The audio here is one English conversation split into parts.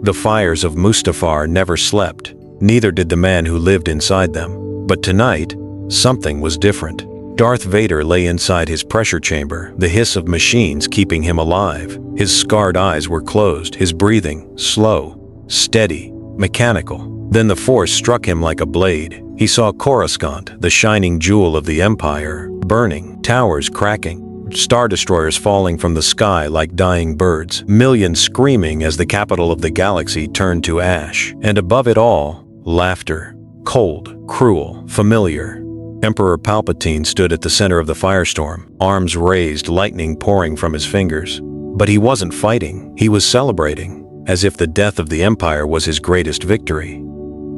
The fires of Mustafar never slept, neither did the man who lived inside them. But tonight, something was different. Darth Vader lay inside his pressure chamber, the hiss of machines keeping him alive. His scarred eyes were closed, his breathing slow, steady, mechanical. Then the Force struck him like a blade. He saw Coruscant, the shining jewel of the Empire, burning, towers cracking, star destroyers falling from the sky like dying birds, millions screaming as the capital of the galaxy turned to ash. And above it all, laughter, cold, cruel, familiar. Emperor Palpatine stood at the center of the firestorm, arms raised, lightning pouring from his fingers. But he wasn't fighting, he was celebrating, as if the death of the Empire was his greatest victory.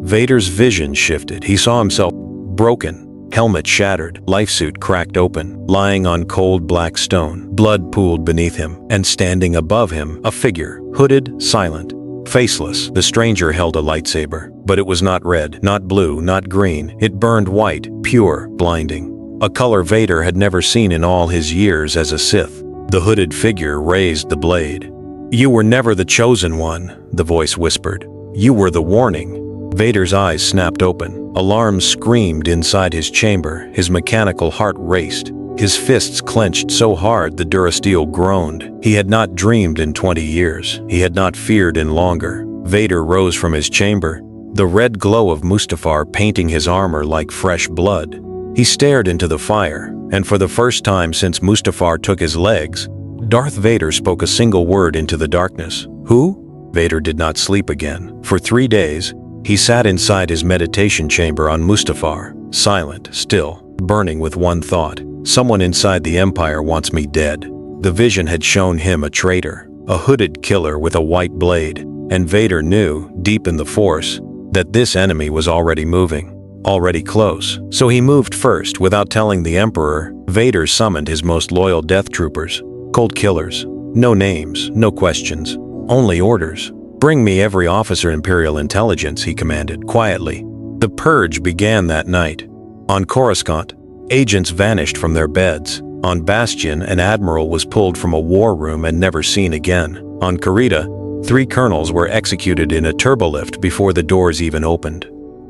Vader's vision shifted. He saw himself broken, helmet shattered, lifesuit cracked open, lying on cold black stone, blood pooled beneath him, and standing above him, a figure, hooded, silent, faceless. The stranger held a lightsaber, but it was not red, not blue, not green. It burned white, pure, blinding. A color Vader had never seen in all his years as a Sith. The hooded figure raised the blade. "You were never the chosen one," the voice whispered. "You were the warning." Vader's eyes snapped open. Alarm screamed inside his chamber. His mechanical heart raced. His fists clenched so hard the durasteel groaned. He had not dreamed in 20 years. He had not feared in longer. Vader rose from his chamber, the red glow of Mustafar painting his armor like fresh blood. He stared into the fire, and for the first time since Mustafar took his legs, Darth Vader spoke a single word into the darkness. "Who?" Vader did not sleep again. For 3 days, he sat inside his meditation chamber on Mustafar, silent, still, burning with one thought. Someone inside the Empire wants me dead. The vision had shown him a traitor, a hooded killer with a white blade, and Vader knew, deep in the Force, that this enemy was already moving, already close. So he moved first. Without telling the Emperor, Vader summoned his most loyal death troopers, cold killers. No names, no questions, only orders. "Bring me every officer Imperial intelligence," he commanded, quietly. The purge began that night. On Coruscant, agents vanished from their beds. On Bastion, an admiral was pulled from a war room and never seen again. On Karita, 3 colonels were executed in a turbolift before the doors even opened.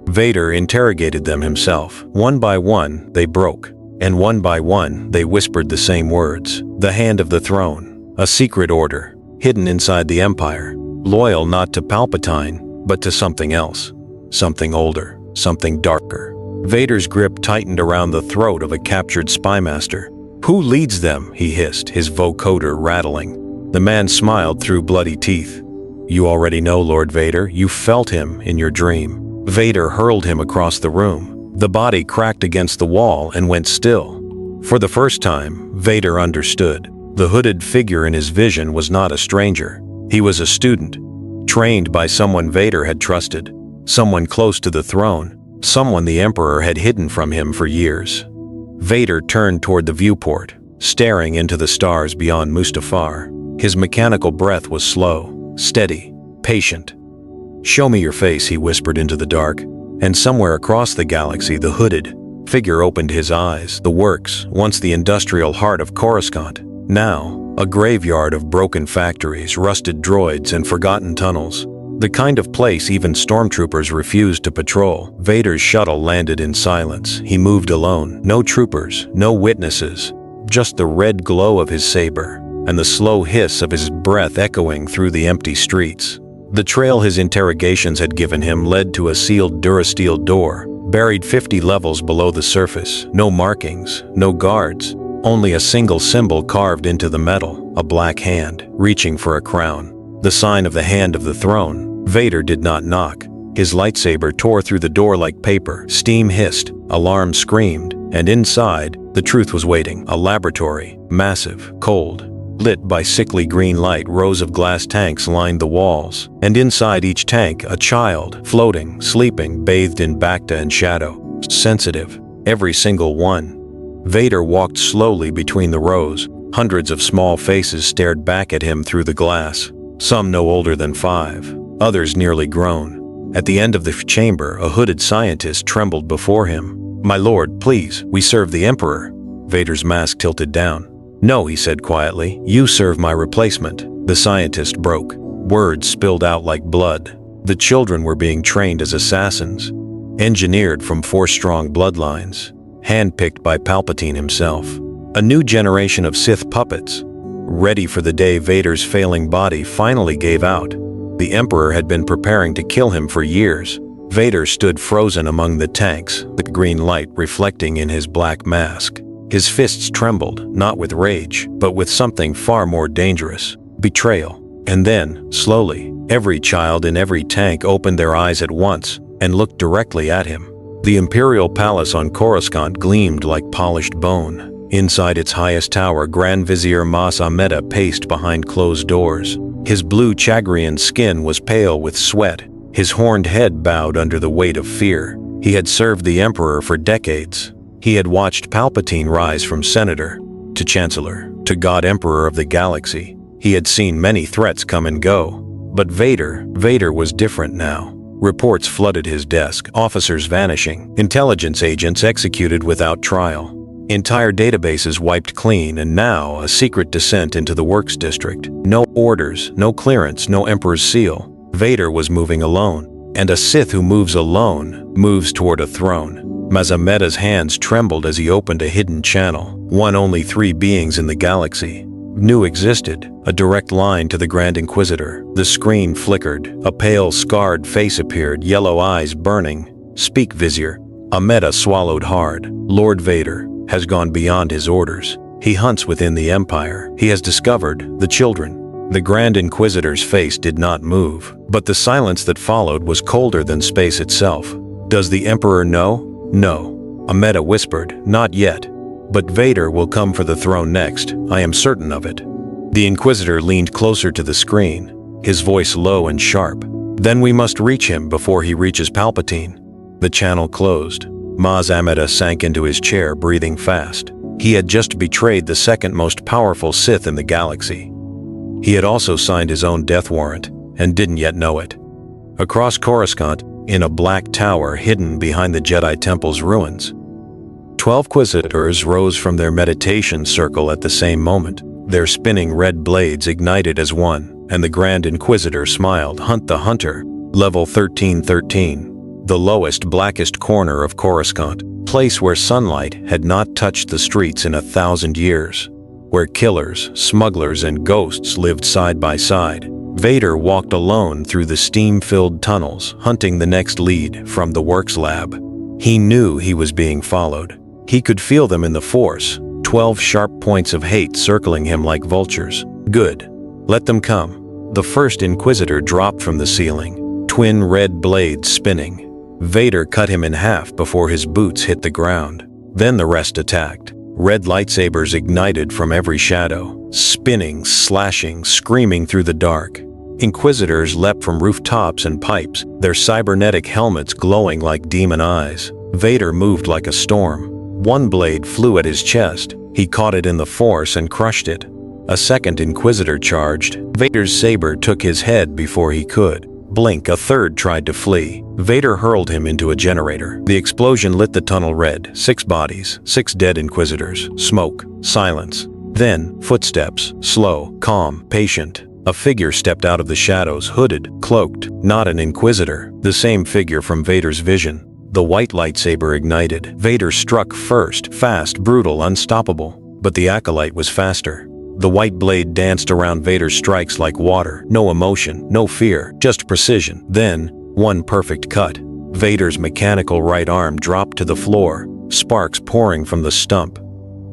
Vader interrogated them himself. One by one, they broke. And one by one, they whispered the same words. The Hand of the Throne. A secret order, hidden inside the Empire. Loyal not to Palpatine, but to something else. Something older, something darker. Vader's grip tightened around the throat of a captured spymaster. "Who leads them?" he hissed, his vocoder rattling. The man smiled through bloody teeth. "You already know, Lord Vader. You felt him in your dream." Vader hurled him across the room. The body cracked against the wall and went still. For the first time, Vader understood. The hooded figure in his vision was not a stranger. He was a student, trained by someone Vader had trusted, someone close to the throne, someone the Emperor had hidden from him for years. Vader turned toward the viewport, staring into the stars beyond Mustafar. His mechanical breath was slow, steady, patient. "Show me your face," he whispered into the dark, and somewhere across the galaxy the hooded figure opened his eyes. The works, once the industrial heart of Coruscant, now a graveyard of broken factories, rusted droids, and forgotten tunnels. The kind of place even stormtroopers refused to patrol. Vader's shuttle landed in silence. He moved alone. No troopers, no witnesses. Just the red glow of his saber, and the slow hiss of his breath echoing through the empty streets. The trail his interrogations had given him led to a sealed durasteel door, buried 50 levels below the surface. No markings, no guards. Only a single symbol carved into the metal, a black hand, reaching for a crown. The sign of the Hand of the Throne. Vader did not knock. His lightsaber tore through the door like paper. Steam hissed, alarm screamed, and inside, the truth was waiting. A laboratory, massive, cold, lit by sickly green light. Rows of glass tanks lined the walls, and inside each tank, a child, floating, sleeping, bathed in bacta and shadow. Sensitive, every single one. Vader walked slowly between the rows. Hundreds of small faces stared back at him through the glass, some no older than 5, others nearly grown. At the end of the chamber, a hooded scientist trembled before him. "My lord, please, we serve the Emperor." Vader's mask tilted down. "No," he said quietly, "you serve my replacement." The scientist broke. Words spilled out like blood. The children were being trained as assassins, engineered from 4 strong bloodlines, handpicked by Palpatine himself. A new generation of Sith puppets, ready for the day Vader's failing body finally gave out. The Emperor had been preparing to kill him for years. Vader stood frozen among the tanks, the green light reflecting in his black mask. His fists trembled, not with rage, but with something far more dangerous: betrayal. And then, slowly, every child in every tank opened their eyes at once and looked directly at him. The Imperial Palace on Coruscant gleamed like polished bone. Inside its highest tower, Grand Vizier Mas Amedda paced behind closed doors. His blue Chagrian skin was pale with sweat. His horned head bowed under the weight of fear. He had served the Emperor for decades. He had watched Palpatine rise from Senator to Chancellor to God Emperor of the Galaxy. He had seen many threats come and go. But Vader was different now. Reports flooded his desk, officers vanishing, intelligence agents executed without trial. Entire databases wiped clean, and now a secret descent into the Works District. No orders, no clearance, no Emperor's seal. Vader was moving alone, and a Sith who moves alone moves toward a throne. Mas Amedda's hands trembled as he opened a hidden channel, one only 3 beings in the galaxy knew existed, a direct line to the Grand Inquisitor. The screen flickered, a pale, scarred face appeared, yellow eyes burning. "Speak, Vizier." Amedda swallowed hard. "Lord Vader has gone beyond his orders. He hunts within the Empire. He has discovered the children." The Grand Inquisitor's face did not move, but the silence that followed was colder than space itself. "Does the Emperor know?" "No," Amedda whispered, "not yet. But Vader will come for the throne next, I am certain of it." The Inquisitor leaned closer to the screen, his voice low and sharp. "Then we must reach him before he reaches Palpatine." The channel closed. Mas Amedda sank into his chair, breathing fast. He had just betrayed the second most powerful Sith in the galaxy. He had also signed his own death warrant, and didn't yet know it. Across Coruscant, in a black tower hidden behind the Jedi Temple's ruins, 12 Inquisitors rose from their meditation circle at the same moment. Their spinning red blades ignited as one, and the Grand Inquisitor smiled. "Hunt the Hunter, level 1313. The lowest, blackest corner of Coruscant, place where sunlight had not touched the streets in 1,000 years, where killers, smugglers, and ghosts lived side by side." Vader walked alone through the steam-filled tunnels, hunting the next lead from the Works Lab. He knew he was being followed. He could feel them in the Force, 12 sharp points of hate circling him like vultures. Good. Let them come. The first Inquisitor dropped from the ceiling, twin red blades spinning. Vader cut him in half before his boots hit the ground. Then the rest attacked. Red lightsabers ignited from every shadow, spinning, slashing, screaming through the dark. Inquisitors leapt from rooftops and pipes, their cybernetic helmets glowing like demon eyes. Vader moved like a storm. One blade flew at his chest. He caught it in the Force and crushed it. A second Inquisitor charged. Vader's saber took his head before he could blink. A third tried to flee. Vader hurled him into a generator. The explosion lit the tunnel red. 6 bodies, 6 dead Inquisitors. Smoke. Silence. Then, footsteps. Slow, calm, patient. A figure stepped out of the shadows, hooded, cloaked. Not an Inquisitor. The same figure from Vader's vision. The white lightsaber ignited. Vader struck first, fast, brutal, unstoppable. But the acolyte was faster. The white blade danced around Vader's strikes like water. No emotion, no fear, just precision. Then, one perfect cut. Vader's mechanical right arm dropped to the floor, sparks pouring from the stump.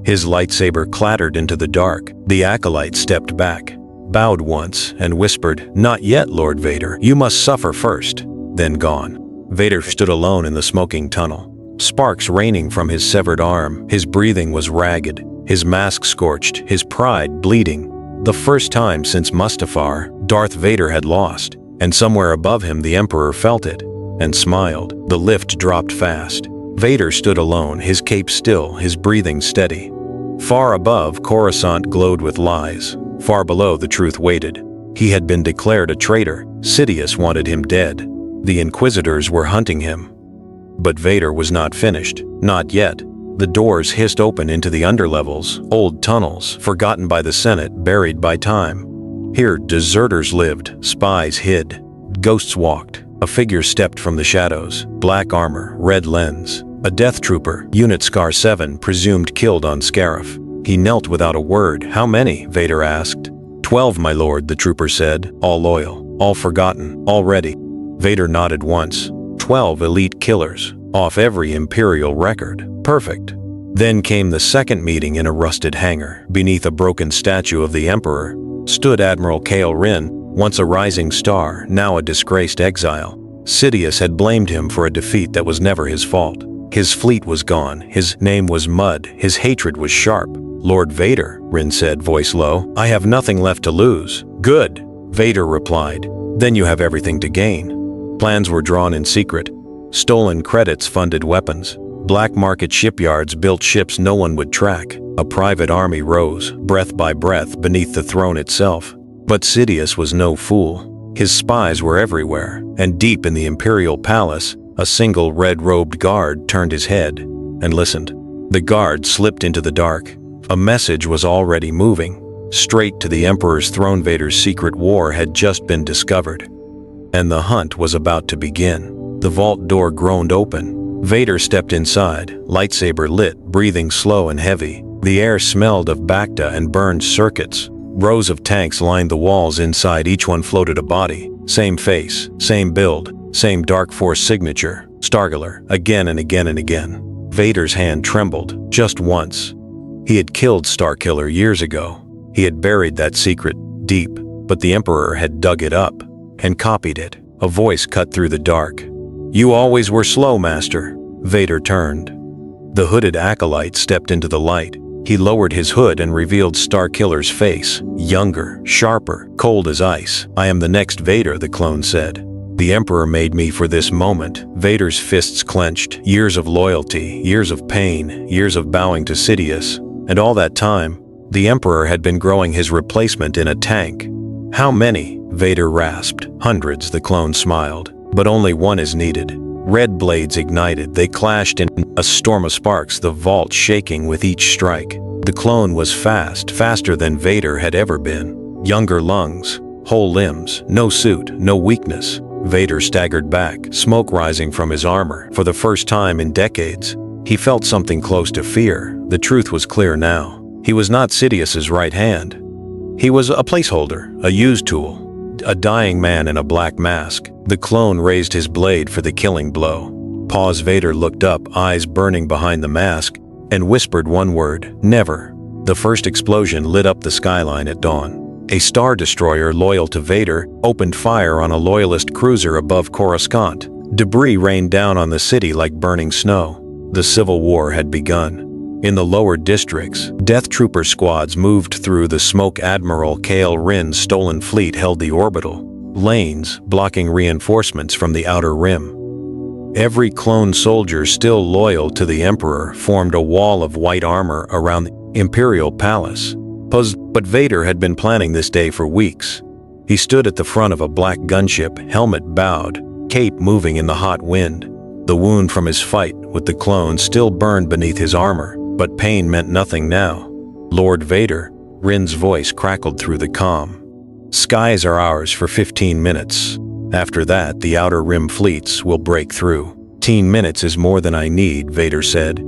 His lightsaber clattered into the dark. The acolyte stepped back, bowed once, and whispered, "Not yet, Lord Vader. You must suffer first." Then gone. Vader stood alone in the smoking tunnel, sparks raining from his severed arm. His breathing was ragged, his mask scorched, his pride bleeding. The first time since Mustafar, Darth Vader had lost, and somewhere above him the Emperor felt it, and smiled. The lift dropped fast. Vader stood alone, his cape still, his breathing steady. Far above, Coruscant glowed with lies. Far below, the truth waited. He had been declared a traitor. Sidious wanted him dead. The Inquisitors were hunting him. But Vader was not finished. Not yet. The doors hissed open into the underlevels, old tunnels, forgotten by the Senate, buried by time. Here, deserters lived, spies hid, ghosts walked. A figure stepped from the shadows, black armor, red lens. A death trooper, Unit Scar 7, presumed killed on Scarif. He knelt without a word. How many? Vader asked. 12, my lord, the trooper said. All loyal, all forgotten, all ready. Vader nodded once. 12 elite killers, off every Imperial record. Perfect. Then came the second meeting in a rusted hangar. Beneath a broken statue of the Emperor stood Admiral Kale Rin, once a rising star, now a disgraced exile. Sidious had blamed him for a defeat that was never his fault. His fleet was gone, his name was mud, his hatred was sharp. Lord Vader, Rin said, voice low, I have nothing left to lose. Good, Vader replied. Then you have everything to gain. Plans were drawn in secret. Stolen credits funded weapons. Black market shipyards built ships no one would track. A private army rose, breath by breath, beneath the throne itself. But Sidious was no fool. His spies were everywhere, and deep in the Imperial Palace, a single red-robed guard turned his head and listened. The guard slipped into the dark. A message was already moving. Straight to the Emperor's throne. Vader's secret war had just been discovered, and the hunt was about to begin. The vault door groaned open. Vader stepped inside, lightsaber lit, breathing slow and heavy. The air smelled of Bacta and burned circuits. Rows of tanks lined the walls inside. Each one floated a body. Same face, same build, same Dark Force signature. Starkiller, again and again and again. Vader's hand trembled, just once. He had killed Starkiller years ago. He had buried that secret deep, but the Emperor had dug it up and copied it. A voice cut through the dark. You always were slow, Master. Vader turned. The hooded acolyte stepped into the light. He lowered his hood and revealed Starkiller's face, younger, sharper, cold as ice. I am the next Vader, the clone said. The Emperor made me for this moment. Vader's fists clenched. Years of loyalty, years of pain, years of bowing to Sidious. And all that time, the Emperor had been growing his replacement in a tank. How many? Vader rasped. Hundreds, the clone smiled. But only one is needed. Red blades ignited. They clashed in a storm of sparks, the vault shaking with each strike. The clone was fast, faster than Vader had ever been. Younger lungs, whole limbs, no suit, no weakness. Vader staggered back, smoke rising from his armor. For the first time in decades, he felt something close to fear. The truth was clear now. He was not Sidious's right hand. He was a placeholder, a used tool, a dying man in a black mask. The clone raised his blade for the killing blow. Pause. Vader looked up, eyes burning behind the mask, and whispered one word, never. The first explosion lit up the skyline at dawn. A star destroyer loyal to Vader opened fire on a loyalist cruiser above Coruscant. Debris rained down on the city like burning snow. The Civil War had begun. In the lower districts, death trooper squads moved through the smoke. Admiral Kale Rin's stolen fleet held the orbital lanes, blocking reinforcements from the outer rim. Every clone soldier still loyal to the Emperor formed a wall of white armor around the Imperial Palace. But Vader had been planning this day for weeks. He stood at the front of a black gunship, helmet bowed, cape moving in the hot wind. The wound from his fight with the clone still burned beneath his armor, but pain meant nothing now. Lord Vader, Rin's voice crackled through the calm. Skies are ours for 15 minutes. After that, the outer rim fleets will break through. 15 minutes is more than I need, Vader said.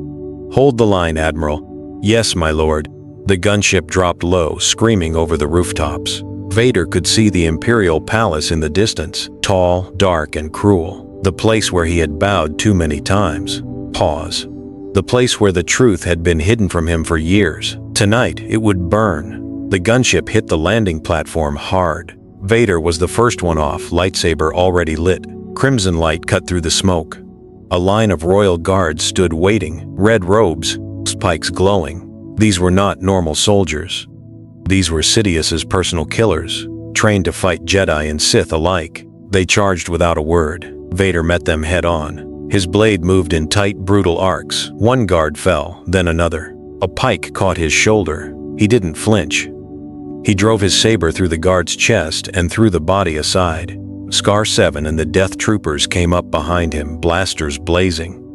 Hold the line, Admiral. Yes, my lord. The gunship dropped low, screaming over the rooftops. Vader could see the Imperial Palace in the distance, tall, dark, and cruel. The place where he had bowed too many times. Pause. The place where the truth had been hidden from him for years. Tonight, it would burn. The gunship hit the landing platform hard. Vader was the first one off, lightsaber already lit. Crimson light cut through the smoke. A line of royal guards stood waiting, red robes, spikes glowing. These were not normal soldiers. These were Sidious's personal killers, trained to fight Jedi and Sith alike. They charged without a word. Vader met them head-on. His blade moved in tight, brutal arcs. One guard fell, then another. A pike caught his shoulder. He didn't flinch. He drove his saber through the guard's chest and threw the body aside. Scar 7 and the death troopers came up behind him, blasters blazing.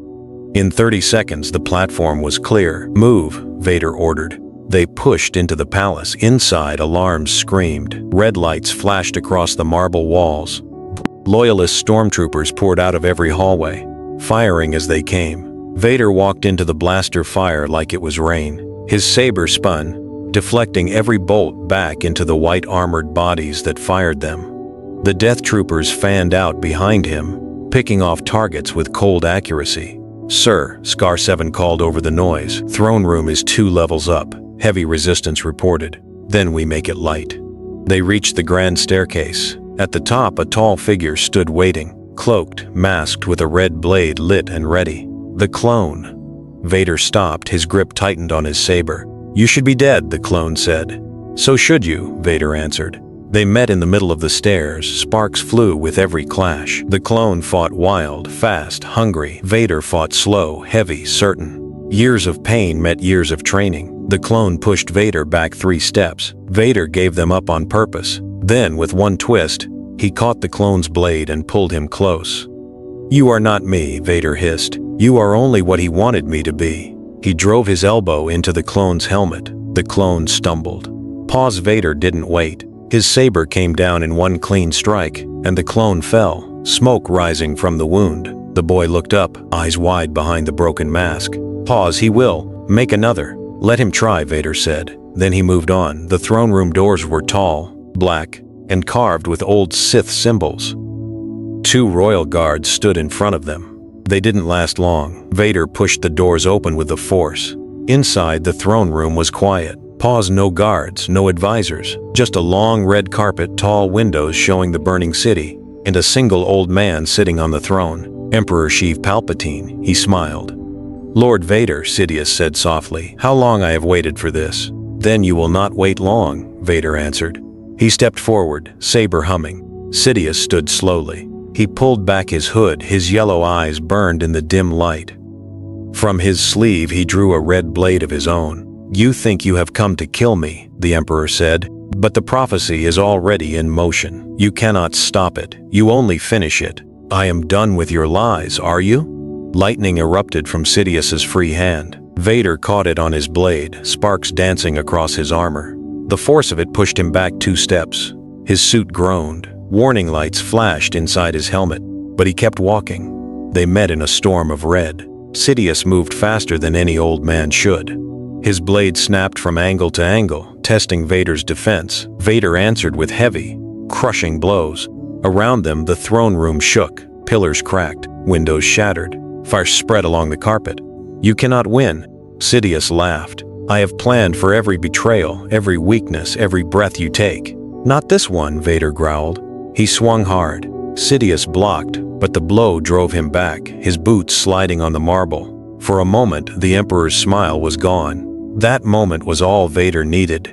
In 30 seconds, the platform was clear. Move, Vader ordered. They pushed into the palace. Inside, alarms screamed. Red lights flashed across the marble walls. Loyalist stormtroopers poured out of every hallway, firing as they came. Vader walked into the blaster fire like it was rain. His saber spun, deflecting every bolt back into the white armored bodies that fired them. The Death Troopers fanned out behind him, picking off targets with cold accuracy. "Sir," Scar 7 called over the noise. "Throne room is 2 levels up. Heavy resistance reported. Then we make it light." They reached the grand staircase. At the top, a tall figure stood waiting, cloaked, masked with a red blade lit and ready. The clone. Vader stopped, his grip tightened on his saber. "You should be dead," the clone said. "So should you," Vader answered. They met in the middle of the stairs. Sparks flew with every clash. The clone fought wild, fast, hungry. Vader fought slow, heavy, certain. Years of pain met years of training. The clone pushed Vader back 3 steps. Vader gave them up on purpose. Then, with one twist, he caught the clone's blade and pulled him close. "You are not me," Vader hissed. "You are only what he wanted me to be." He drove his elbow into the clone's helmet. The clone stumbled. Pause. Vader didn't wait. His saber came down in one clean strike, and the clone fell, smoke rising from the wound. The boy looked up, eyes wide behind the broken mask. "Pause, he will. Make another. Let him try," Vader said. Then he moved on. The throne room doors were tall, black, and carved with old Sith symbols. 2 royal guards stood in front of them. They didn't last long. Vader pushed the doors open with the Force. Inside, the throne room was quiet. Pause. No guards, no advisors, just a long red carpet, tall windows showing the burning city, and a single old man sitting on the throne. Emperor Sheev Palpatine. He smiled. "Lord Vader," Sidious said softly, "how long I have waited for this." "Then you will not wait long," Vader answered. He stepped forward, saber humming. Sidious stood slowly. He pulled back his hood, his yellow eyes burned in the dim light. From his sleeve he drew a red blade of his own. "You think you have come to kill me," the Emperor said, "but the prophecy is already in motion. You cannot stop it. You only finish it. I am done with your lies, are you?" Lightning erupted from Sidious's free hand. Vader caught it on his blade, sparks dancing across his armor. The force of it pushed him back 2 steps. His suit groaned. Warning lights flashed inside his helmet, but he kept walking. They met in a storm of red. Sidious moved faster than any old man should. His blade snapped from angle to angle, testing Vader's defense. Vader answered with heavy, crushing blows. Around them, the throne room shook. Pillars cracked, windows shattered. Fire spread along the carpet. "You cannot win," Sidious laughed. "I have planned for every betrayal, every weakness, every breath you take." "Not this one," Vader growled. He swung hard. Sidious blocked, but the blow drove him back, his boots sliding on the marble. For a moment, the Emperor's smile was gone. That moment was all Vader needed.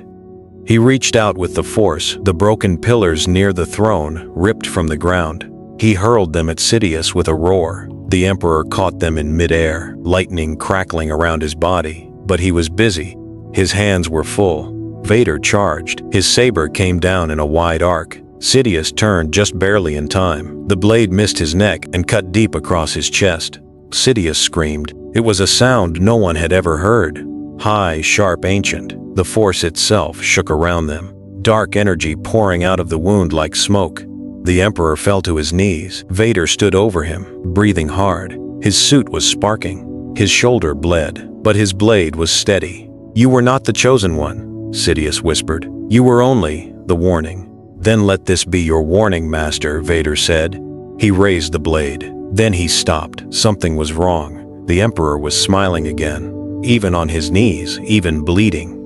He reached out with the Force, the broken pillars near the throne ripped from the ground. He hurled them at Sidious with a roar. The Emperor caught them in midair, lightning crackling around his body. But he was busy. His hands were full. Vader charged. His saber came down in a wide arc. Sidious turned just barely in time. The blade missed his neck and cut deep across his chest. Sidious screamed. It was a sound no one had ever heard. High, sharp, ancient. The Force itself shook around them. Dark energy pouring out of the wound like smoke. The Emperor fell to his knees. Vader stood over him, breathing hard. His suit was sparking. His shoulder bled, but his blade was steady. "You were not the chosen one," Sidious whispered. "You were only the warning." "Then let this be your warning, Master," Vader said. He raised the blade. Then he stopped. Something was wrong. The Emperor was smiling again, even on his knees, even bleeding.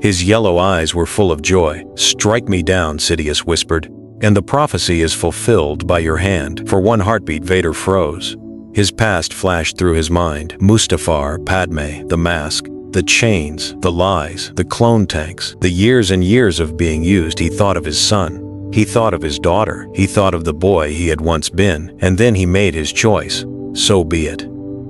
His yellow eyes were full of joy. "Strike me down," Sidious whispered, "and the prophecy is fulfilled by your hand." For one heartbeat, Vader froze. His past flashed through his mind. Mustafar, Padme, the mask, the chains, the lies, the clone tanks, the years and years of being used. He thought of his son. He thought of his daughter. He thought of the boy he had once been. And then he made his choice. So be it.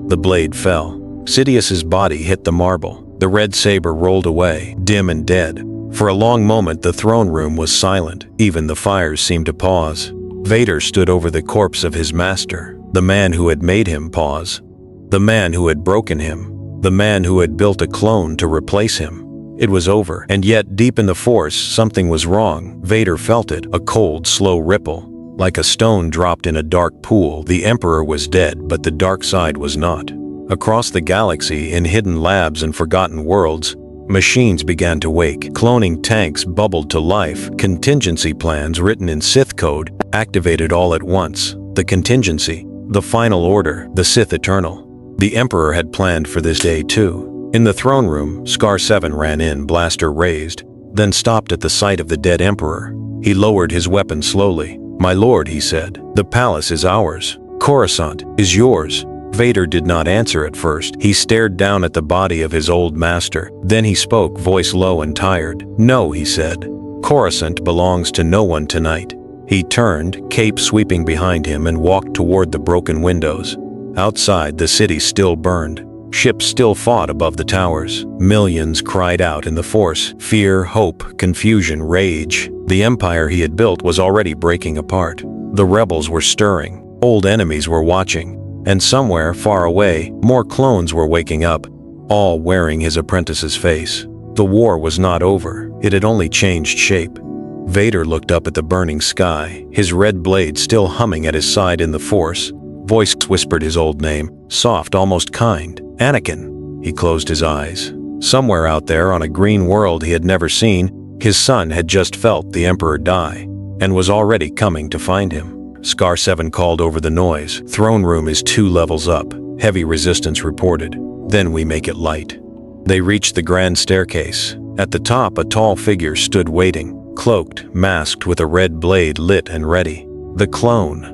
The blade fell. Sidious's body hit the marble. The red saber rolled away, dim and dead. For a long moment, the throne room was silent. Even the fires seemed to pause. Vader stood over the corpse of his master, the man who had made him pause, the man who had broken him, the man who had built a clone to replace him. It was over, and yet deep in the Force, something was wrong. Vader felt it, a cold, slow ripple. Like a stone dropped in a dark pool, the Emperor was dead, but the dark side was not. Across the galaxy, in hidden labs and forgotten worlds, machines began to wake. Cloning tanks bubbled to life. Contingency plans written in Sith code activated all at once. The contingency, the final order, the Sith eternal. The Emperor had planned for this day too. In the throne room, Scar 7 ran in, blaster raised, then stopped at the sight of the dead Emperor. He lowered his weapon slowly. "My lord," he said, "the palace is ours. Coruscant is yours." Vader did not answer at first. He stared down at the body of his old master. Then he spoke, voice low and tired. "No," he said. "Coruscant belongs to no one tonight." He turned, cape sweeping behind him, and walked toward the broken windows. Outside, the city still burned. Ships still fought above the towers. Millions cried out in the Force. Fear, hope, confusion, rage. The empire he had built was already breaking apart. The rebels were stirring. Old enemies were watching. And somewhere, far away, more clones were waking up, all wearing his apprentice's face. The war was not over. It had only changed shape. Vader looked up at the burning sky, his red blade still humming at his side in the Force. Voice whispered his old name, soft, almost kind. "Anakin." He closed his eyes. Somewhere out there on a green world he had never seen, his son had just felt the Emperor die, and was already coming to find him. Scar 7 called over the noise. "Throne room is 2 levels up. Heavy resistance reported. Then we make it light." They reached the grand staircase. At the top, a tall figure stood waiting, cloaked, masked with a red blade lit and ready. The clone.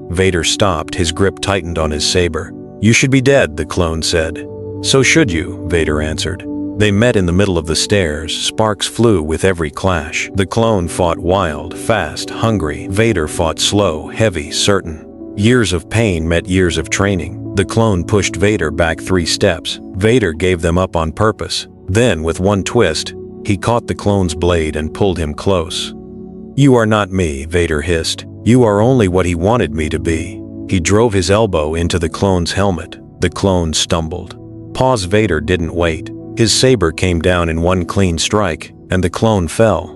Vader stopped, his grip tightened on his saber. "You should be dead," the clone said. "So should you," Vader answered. They met in the middle of the stairs. Sparks flew with every clash. The clone fought wild, fast, hungry. Vader fought slow, heavy, certain. Years of pain met years of training. The clone pushed Vader back 3 steps. Vader gave them up on purpose. Then, with one twist, he caught the clone's blade and pulled him close. "You are not me," Vader hissed. "You are only what he wanted me to be." He drove his elbow into the clone's helmet. The clone stumbled. Pause. Vader didn't wait. His saber came down in one clean strike, and the clone fell.